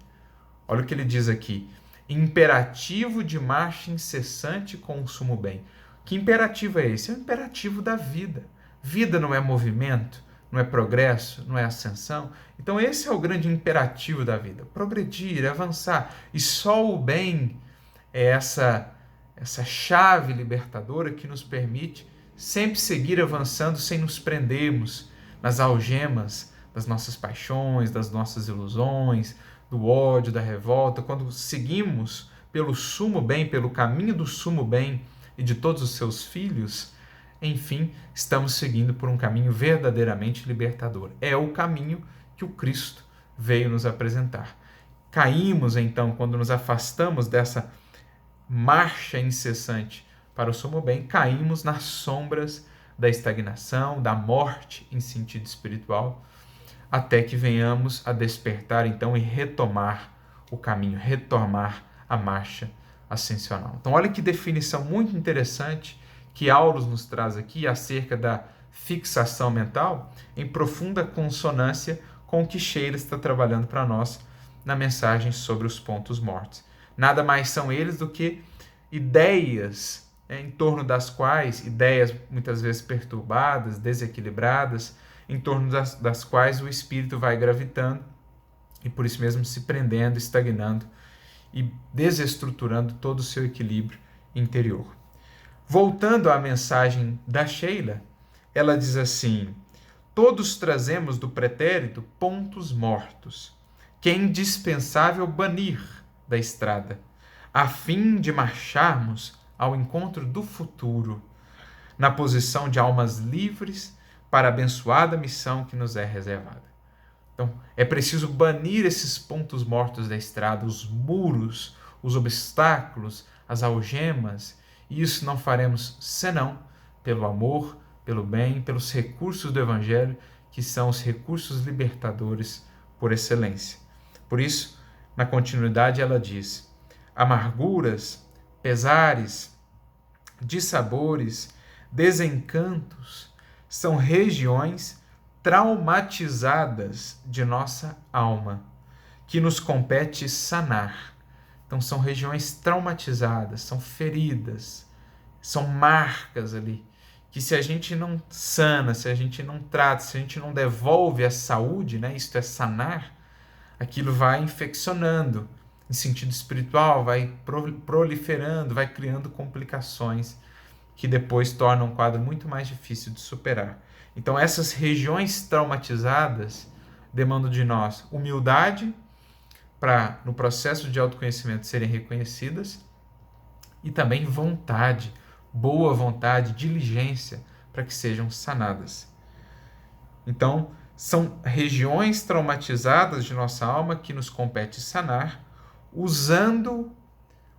Olha o que ele diz aqui: imperativo de marcha incessante com o sumo bem. Que imperativo é esse? É o imperativo da vida. Vida não é movimento, não é progresso, não é ascensão. Então esse é o grande imperativo da vida: progredir, avançar. E só o bem é essa chave libertadora que nos permite sempre seguir avançando sem nos prendermos nas algemas das nossas paixões, das nossas ilusões, do ódio, da revolta. Quando seguimos pelo sumo bem, pelo caminho do sumo bem e de todos os seus filhos, enfim, estamos seguindo por um caminho verdadeiramente libertador. É o caminho que o Cristo veio nos apresentar. Caímos, então, quando nos afastamos dessa marcha incessante para o sumo bem, caímos nas sombras da estagnação, da morte em sentido espiritual, até que venhamos a despertar, então, e retomar o caminho, retomar a marcha ascensional. Então, olha que definição muito interessante que Aulus nos traz aqui acerca da fixação mental, em profunda consonância com o que Sheila está trabalhando para nós na mensagem sobre os pontos mortos. Nada mais são eles do que ideias em torno das quais, ideias muitas vezes perturbadas, desequilibradas, em torno das quais o espírito vai gravitando e por isso mesmo se prendendo, estagnando e desestruturando todo o seu equilíbrio interior. Voltando à mensagem da Sheila, ela diz assim: todos trazemos do pretérito pontos mortos, que é indispensável banir da estrada, a fim de marcharmos ao encontro do futuro, na posição de almas livres para a abençoada missão que nos é reservada. Então, é preciso banir esses pontos mortos da estrada, os muros, os obstáculos, as algemas, e isso não faremos senão pelo amor, pelo bem, pelos recursos do Evangelho, que são os recursos libertadores por excelência. Por isso, na continuidade, ela diz: amarguras, pesares, dissabores, desencantos são regiões traumatizadas de nossa alma, que nos compete sanar. Então, são regiões traumatizadas, são feridas, são marcas ali, que se a gente não sana, se a gente não trata, se a gente não devolve a saúde, né, isto é sanar, aquilo vai infeccionando em sentido espiritual, vai proliferando, vai criando complicações que depois tornam um quadro muito mais difícil de superar. Então, essas regiões traumatizadas demandam de nós humildade para, no processo de autoconhecimento, serem reconhecidas e também vontade, boa vontade, diligência para que sejam sanadas. Então, são regiões traumatizadas de nossa alma que nos compete sanar, usando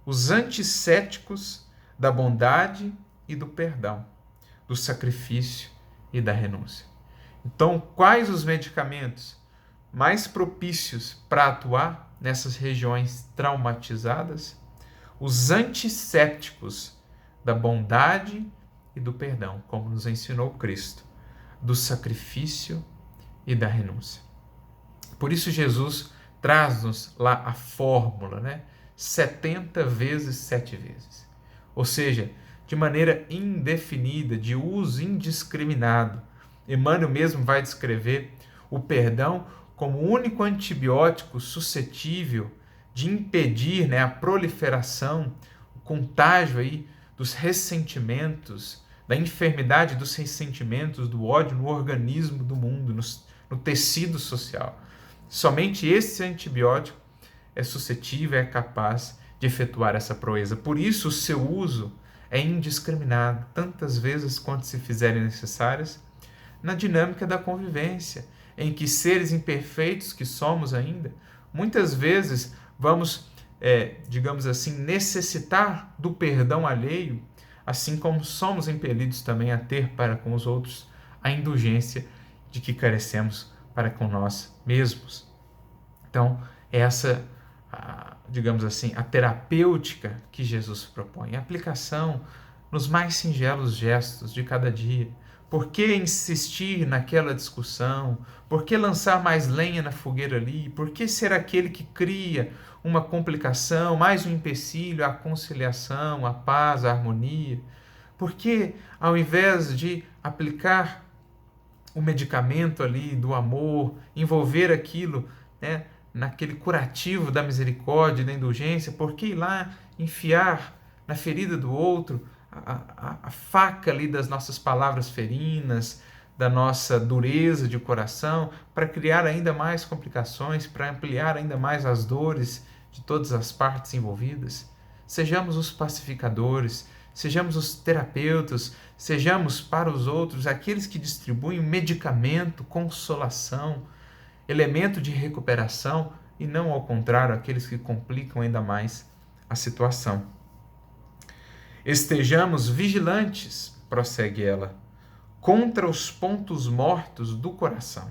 os antisséticos da bondade e do perdão, do sacrifício e da renúncia. Então, quais os medicamentos? mais propícios para atuar nessas regiões traumatizadas? Os antissépticos da bondade e do perdão, como nos ensinou Cristo, do sacrifício e da renúncia. Por isso Jesus traz-nos lá a fórmula, né? 70 vezes 7 vezes. Ou seja, de maneira indefinida, de uso indiscriminado. Emmanuel mesmo vai descrever o perdão como o único antibiótico suscetível de impedir, né, a proliferação, o contágio aí dos ressentimentos, da enfermidade dos ressentimentos, do ódio no organismo do mundo, no tecido social. Somente esse antibiótico é suscetível, é capaz de efetuar essa proeza. Por isso, o seu uso é indiscriminado, tantas vezes quanto se fizerem necessárias, na dinâmica da convivência, em que seres imperfeitos que somos ainda, muitas vezes vamos, digamos assim, necessitar do perdão alheio, assim como somos impelidos também a ter para com os outros a indulgência de que carecemos para com nós mesmos. Então, essa, digamos assim, a terapêutica que Jesus propõe, a aplicação nos mais singelos gestos de cada dia. Por que insistir naquela discussão? Por que lançar mais lenha na fogueira ali? Por que ser aquele que cria uma complicação, mais um empecilho à conciliação, à paz, à harmonia? Por que, ao invés de aplicar o medicamento ali do amor, envolver aquilo, né, naquele curativo da misericórdia e da indulgência, por que ir lá enfiar na ferida do outro a faca ali das nossas palavras ferinas, da nossa dureza de coração, para criar ainda mais complicações, para ampliar ainda mais as dores de todas as partes envolvidas? Sejamos os pacificadores, sejamos os terapeutas, sejamos para os outros aqueles que distribuem medicamento, consolação, elemento de recuperação, e não ao contrário, aqueles que complicam ainda mais a situação. Estejamos vigilantes, prossegue ela, contra os pontos mortos do coração,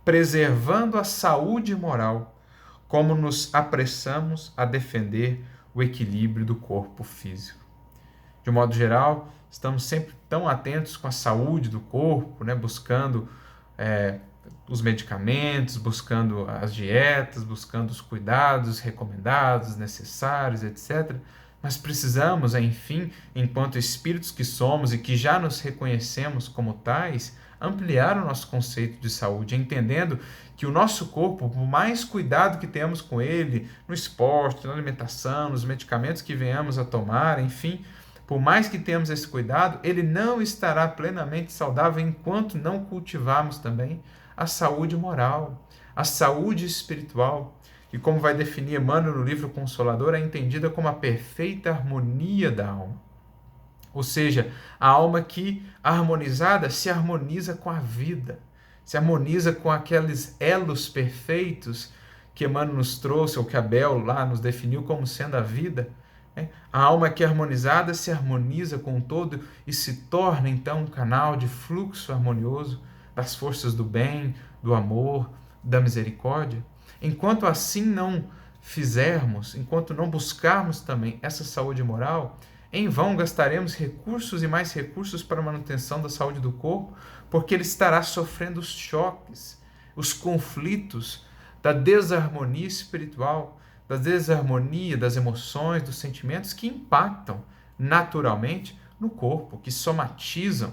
preservando a saúde moral, como nos apressamos a defender o equilíbrio do corpo físico. De um modo geral, estamos sempre tão atentos com a saúde do corpo, né, buscando os medicamentos, buscando as dietas, buscando os cuidados recomendados, necessários, etc. Mas precisamos, enfim, enquanto espíritos que somos e que já nos reconhecemos como tais, ampliar o nosso conceito de saúde, entendendo que o nosso corpo, por mais cuidado que temos com ele, no esporte, na alimentação, nos medicamentos que venhamos a tomar, enfim, por mais que tenhamos esse cuidado, ele não estará plenamente saudável enquanto não cultivarmos também a saúde moral, a saúde espiritual, que, como vai definir Emmanuel no livro Consolador, é entendida como a perfeita harmonia da alma. Ou seja, a alma que, harmonizada, se harmoniza com a vida, se harmoniza com aqueles elos perfeitos que Emmanuel nos trouxe, ou que Abel lá nos definiu como sendo a vida. A alma que é harmonizada se harmoniza com o todo e se torna, então, um canal de fluxo harmonioso das forças do bem, do amor, da misericórdia. Enquanto assim não fizermos, enquanto não buscarmos também essa saúde moral, em vão gastaremos recursos e mais recursos para a manutenção da saúde do corpo, porque ele estará sofrendo os choques, os conflitos da desarmonia espiritual, da desarmonia das emoções, dos sentimentos que impactam naturalmente no corpo, que somatizam.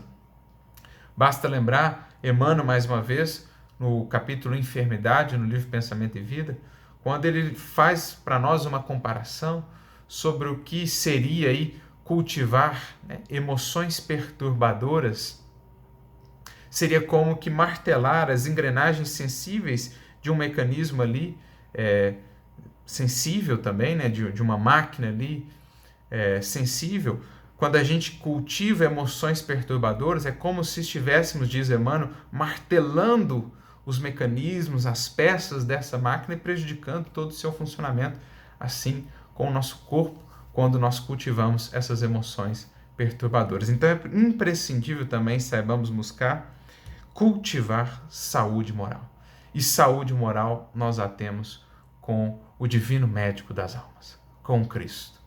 Basta lembrar Emmanuel, mais uma vez, no capítulo Enfermidade, no livro Pensamento e Vida, quando ele faz para nós uma comparação sobre o que seria aí cultivar, né, emoções perturbadoras. Seria como que martelar as engrenagens sensíveis de um mecanismo ali, sensível também, né, de uma máquina ali sensível. Quando a gente cultiva emoções perturbadoras, é como se estivéssemos, diz Emmanuel, martelando os mecanismos, as peças dessa máquina e prejudicando todo o seu funcionamento, assim com o nosso corpo, quando nós cultivamos essas emoções perturbadoras. Então é imprescindível também saibamos buscar cultivar saúde moral. E saúde moral nós a temos com o divino médico das almas, com Cristo.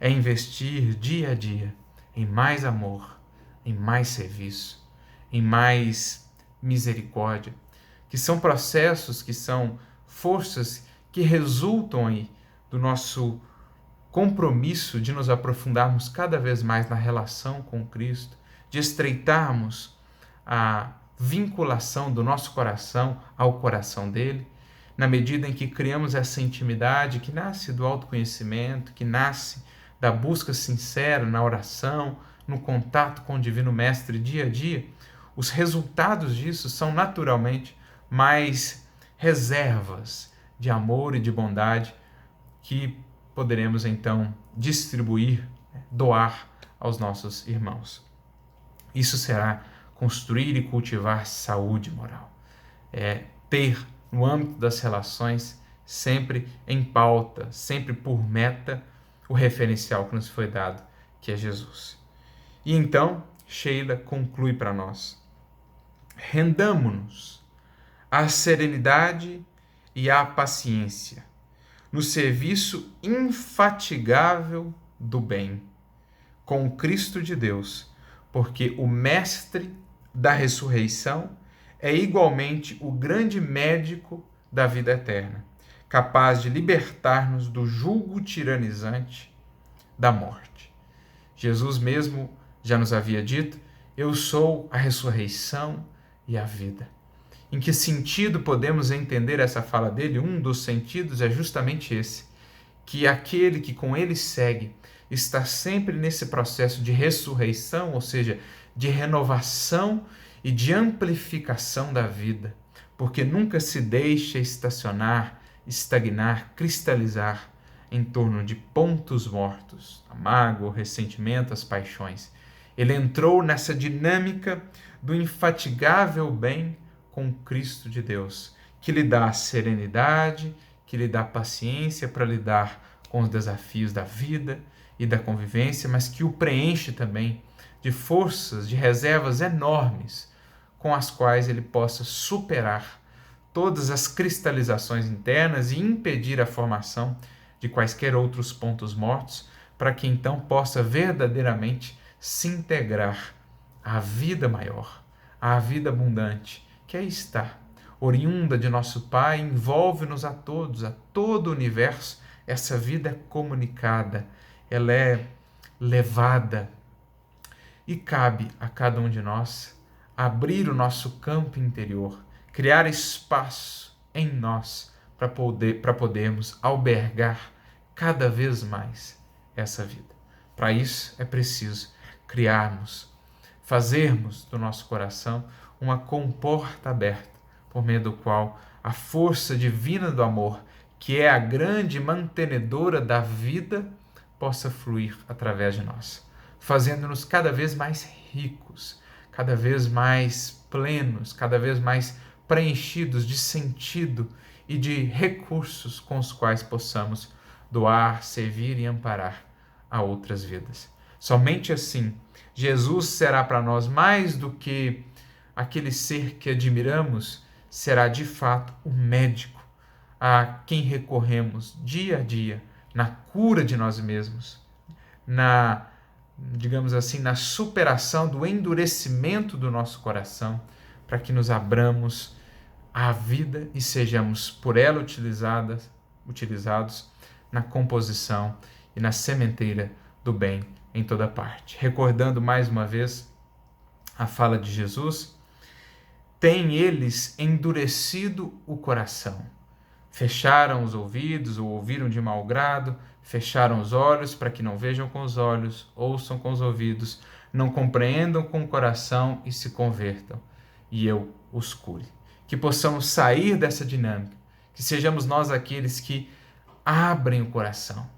É investir dia a dia em mais amor, em mais serviço, em mais misericórdia, que são processos, que são forças que resultam aí do nosso compromisso de nos aprofundarmos cada vez mais na relação com Cristo, de estreitarmos a vinculação do nosso coração ao coração dele, na medida em que criamos essa intimidade que nasce do autoconhecimento, que nasce da busca sincera na oração, no contato com o Divino Mestre dia a dia, os resultados disso são naturalmente mais reservas de amor e de bondade que poderemos então distribuir, doar aos nossos irmãos. Isso será construir e cultivar saúde moral. Ter no âmbito das relações sempre em pauta, sempre por meta, o referencial que nos foi dado, que é Jesus. E então, Sheila conclui para nós: rendamo-nos à serenidade e à paciência, no serviço infatigável do bem, com o Cristo de Deus, porque o Mestre da ressurreição é igualmente o grande médico da vida eterna, capaz de libertar-nos do jugo tiranizante da morte. Jesus mesmo já nos havia dito: eu sou a ressurreição e a vida. Em que sentido podemos entender essa fala dele? Um dos sentidos é justamente esse, que aquele que com ele segue está sempre nesse processo de ressurreição, ou seja, de renovação e de amplificação da vida, porque nunca se deixa estacionar, estagnar, cristalizar em torno de pontos mortos, a mágoa, o ressentimento, as paixões. Ele entrou nessa dinâmica do infatigável bem com Cristo de Deus, que lhe dá serenidade, que lhe dá paciência para lidar com os desafios da vida e da convivência, mas que o preenche também de forças, de reservas enormes com as quais ele possa superar todas as cristalizações internas e impedir a formação de quaisquer outros pontos mortos, para que então possa verdadeiramente se integrar à vida maior, à vida abundante, que aí está, oriunda de nosso Pai, envolve-nos a todos, a todo o universo. Essa vida é comunicada, ela é levada, e cabe a cada um de nós abrir o nosso campo interior, criar espaço em nós para podermos albergar cada vez mais essa vida. Para isso é preciso criarmos, fazermos do nosso coração uma comporta aberta, por meio do qual a força divina do amor, que é a grande mantenedora da vida, possa fluir através de nós, fazendo-nos cada vez mais ricos, cada vez mais plenos, cada vez mais preenchidos de sentido e de recursos com os quais possamos doar, servir e amparar a outras vidas. Somente assim, Jesus será para nós mais do que aquele ser que admiramos, será de fato o médico a quem recorremos dia a dia na cura de nós mesmos, na, digamos assim, na superação do endurecimento do nosso coração, para que nos abramos à vida e sejamos por ela utilizados na composição e na sementeira do bem em toda parte. Recordando mais uma vez a fala de Jesus: têm eles endurecido o coração, fecharam os ouvidos ou ouviram de mau grado, fecharam os olhos para que não vejam com os olhos, ouçam com os ouvidos, não compreendam com o coração e se convertam, e eu os cure. Que possamos sair dessa dinâmica, que sejamos nós aqueles que abrem o coração,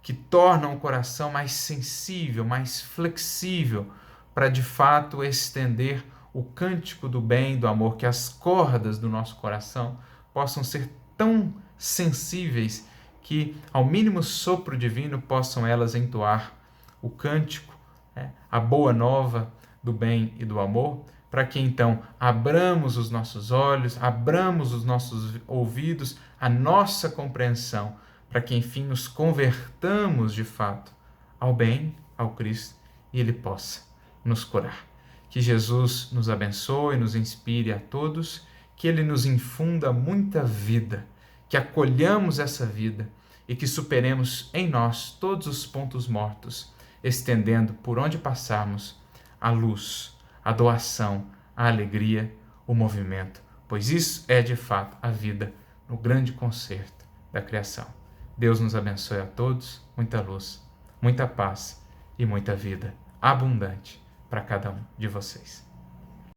que tornam o coração mais sensível, mais flexível, para de fato estender o cântico do bem, do amor, que as cordas do nosso coração possam ser tão sensíveis que, ao mínimo sopro divino, possam elas entoar o cântico, a boa nova do bem e do amor, para que então abramos os nossos olhos, abramos os nossos ouvidos, a nossa compreensão, para que enfim nos convertamos de fato ao bem, ao Cristo, e Ele possa nos curar. Que Jesus nos abençoe, nos inspire a todos, que Ele nos infunda muita vida, que acolhamos essa vida e que superemos em nós todos os pontos mortos, estendendo por onde passarmos a luz, a doação, a alegria, o movimento, pois isso é de fato a vida no grande concerto da criação. Deus nos abençoe a todos, muita luz, muita paz e muita vida abundante para cada um de vocês.